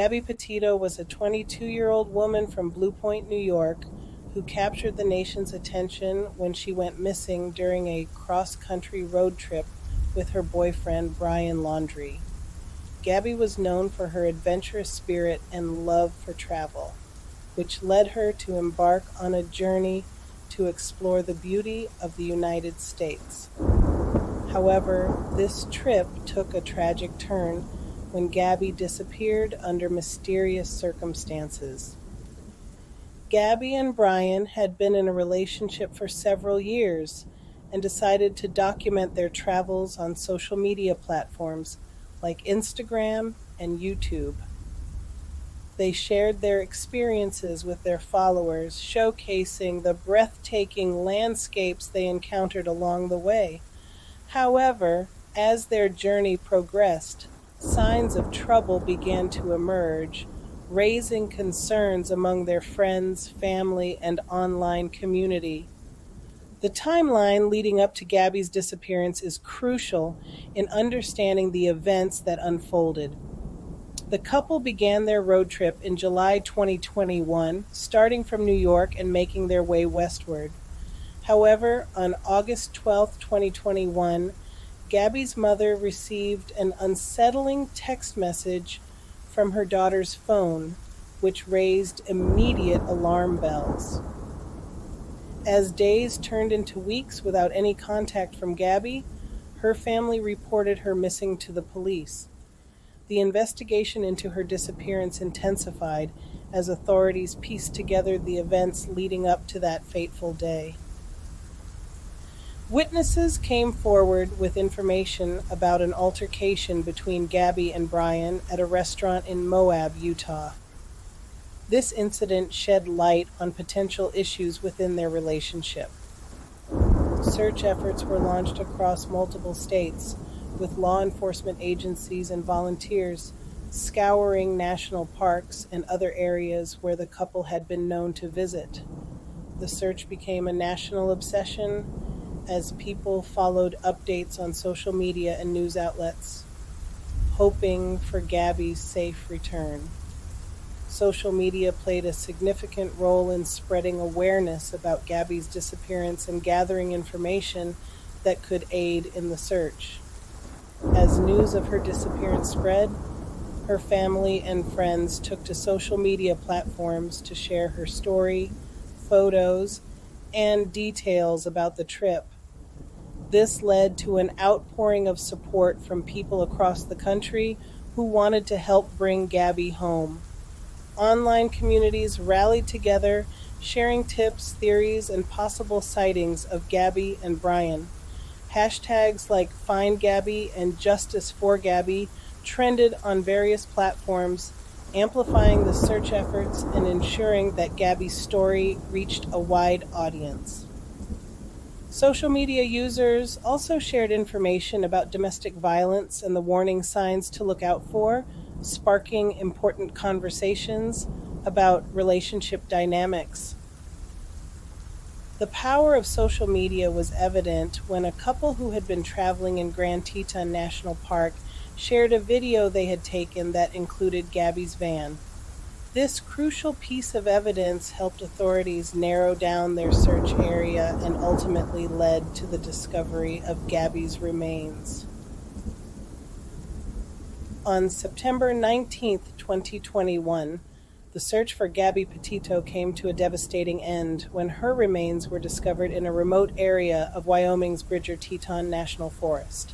Gabby Petito was a 22-year-old woman from Blue Point, New York, who captured the nation's attention when she went missing during a cross-country road trip with her boyfriend, Brian Laundrie. Gabby was known for her adventurous spirit and love for travel, which led her to embark on a journey to explore the beauty of the United States. However, this trip took a tragic turn when Gabby disappeared under mysterious circumstances. Gabby and Brian had been in a relationship for several years and decided to document their travels on social media platforms like Instagram and YouTube. They shared their experiences with their followers, showcasing the breathtaking landscapes they encountered along the way. However, as their journey progressed, signs of trouble began to emerge, raising concerns among their friends, family, and online community. The timeline leading up to Gabby's disappearance is crucial in understanding the events that unfolded. The couple began their road trip in July 2021, starting from New York and making their way westward. However, on August 12, 2021, Gabby's mother received an unsettling text message from her daughter's phone, which raised immediate alarm bells. As days turned into weeks without any contact from Gabby, her family reported her missing to the police. The investigation into her disappearance intensified as authorities pieced together the events leading up to that fateful day. Witnesses came forward with information about an altercation between Gabby and Brian at a restaurant in Moab, Utah. This incident shed light on potential issues within their relationship. Search efforts were launched across multiple states, with law enforcement agencies and volunteers scouring national parks and other areas where the couple had been known to visit. The search became a national obsession as people followed updates on social media and news outlets, hoping for Gabby's safe return. Social media played a significant role in spreading awareness about Gabby's disappearance and gathering information that could aid in the search. As news of her disappearance spread, her family and friends took to social media platforms to share her story, photos, and details about the trip. This led to an outpouring of support from people across the country who wanted to help bring Gabby home. Online communities rallied together, sharing tips, theories, and possible sightings of Gabby and Brian. Hashtags like Find Gabby and Justice for Gabby trended on various platforms, amplifying the search efforts and ensuring that Gabby's story reached a wide audience. Social media users also shared information about domestic violence and the warning signs to look out for, sparking important conversations about relationship dynamics. The power of social media was evident when a couple who had been traveling in Grand Teton National Park shared a video they had taken that included Gabby's van. This crucial piece of evidence helped authorities narrow down their search area and ultimately led to the discovery of Gabby's remains. On September 19, 2021, the search for Gabby Petito came to a devastating end when her remains were discovered in a remote area of Wyoming's Bridger-Teton National Forest.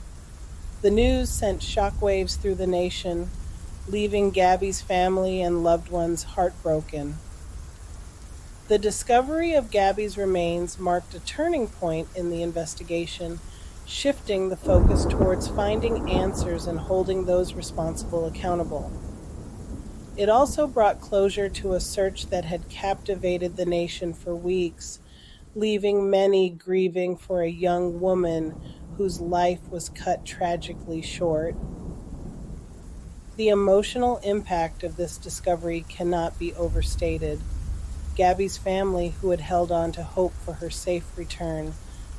The news sent shockwaves through the nation, leaving Gabby's family and loved ones heartbroken. The discovery of Gabby's remains marked a turning point in the investigation, shifting the focus towards finding answers and holding those responsible accountable. It also brought closure to a search that had captivated the nation for weeks, leaving many grieving for a young woman whose life was cut tragically short. The emotional impact of this discovery cannot be overstated. Gabby's family, who had held on to hope for her safe return,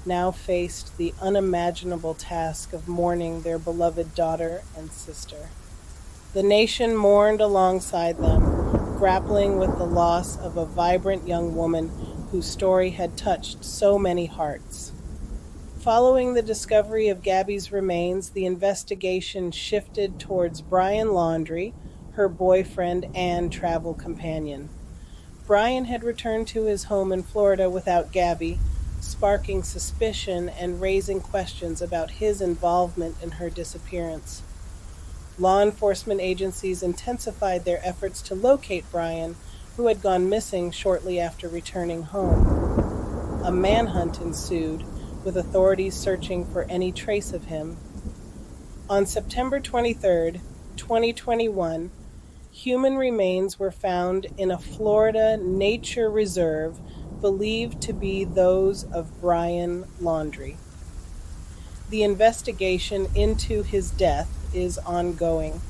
now faced the unimaginable task of mourning their beloved daughter and sister. The nation mourned alongside them, grappling with the loss of a vibrant young woman whose story had touched so many hearts. Following the discovery of Gabby's remains, the investigation shifted towards Brian Laundrie, her boyfriend and travel companion. Brian had returned to his home in Florida without Gabby, sparking suspicion and raising questions about his involvement in her disappearance. Law enforcement agencies intensified their efforts to locate Brian, who had gone missing shortly after returning home. A manhunt ensued, with authorities searching for any trace of him. On September 23, 2021, human remains were found in a Florida nature reserve believed to be those of Brian Laundrie. The investigation into his death is ongoing.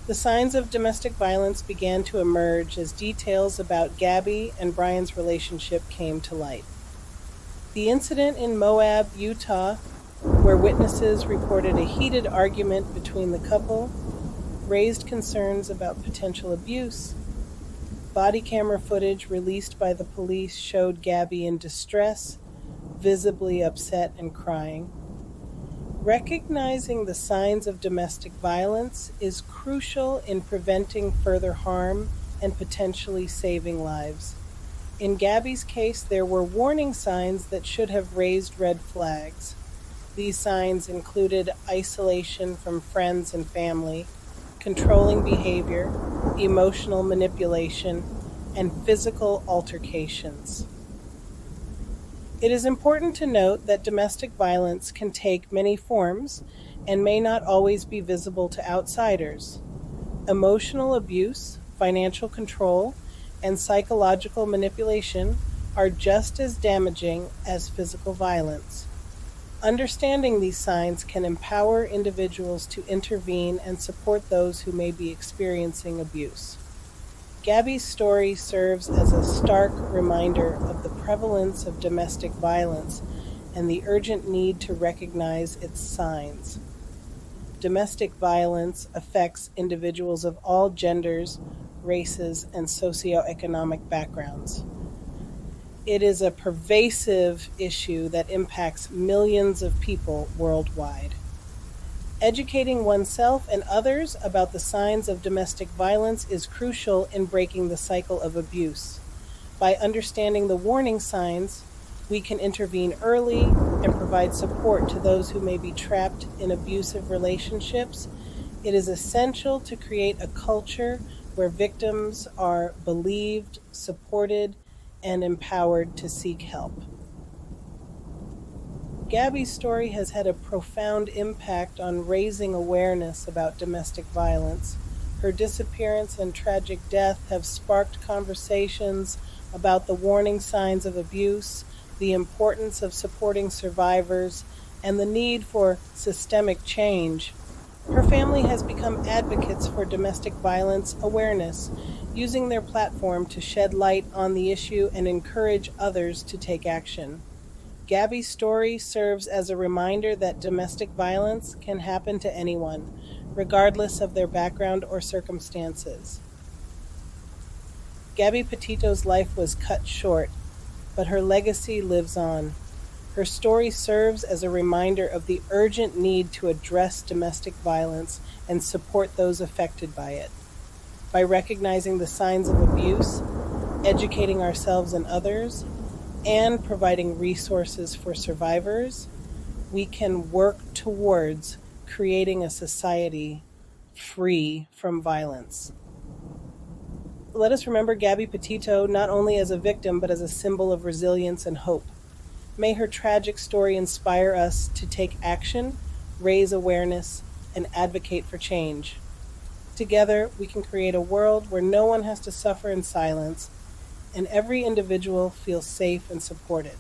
The signs of domestic violence began to emerge as details about Gabby and Brian's relationship came to light. The incident in Moab, Utah, where witnesses reported a heated argument between the couple, raised concerns about potential abuse. Body camera footage released by the police showed Gabby in distress, visibly upset and crying. Recognizing the signs of domestic violence is crucial in preventing further harm and potentially saving lives. In Gabby's case, there were warning signs that should have raised red flags. These signs included isolation from friends and family, controlling behavior, emotional manipulation, and physical altercations. It is important to note that domestic violence can take many forms and may not always be visible to outsiders. Emotional abuse, financial control, and psychological manipulation are just as damaging as physical violence. Understanding these signs can empower individuals to intervene and support those who may be experiencing abuse. Gabby's story serves as a stark reminder of the prevalence of domestic violence and the urgent need to recognize its signs. Domestic violence affects individuals of all genders, races, and socioeconomic backgrounds. It is a pervasive issue that impacts millions of people worldwide. Educating oneself and others about the signs of domestic violence is crucial in breaking the cycle of abuse. By understanding the warning signs, we can intervene early and provide support to those who may be trapped in abusive relationships. It is essential to create a culture where victims are believed, supported, and empowered to seek help. Gabby's story has had a profound impact on raising awareness about domestic violence. Her disappearance and tragic death have sparked conversations about the warning signs of abuse, the importance of supporting survivors, and the need for systemic change. Her family has become advocates for domestic violence awareness, using their platform to shed light on the issue and encourage others to take action. Gabby's story serves as a reminder that domestic violence can happen to anyone, regardless of their background or circumstances. Gabby Petito's life was cut short, but her legacy lives on. Her story serves as a reminder of the urgent need to address domestic violence and support those affected by it. By recognizing the signs of abuse, educating ourselves and others, and providing resources for survivors, we can work towards creating a society free from violence. Let us remember Gabby Petito not only as a victim, but as a symbol of resilience and hope. May her tragic story inspire us to take action, raise awareness, and advocate for change. Together, we can create a world where no one has to suffer in silence and every individual feels safe and supported.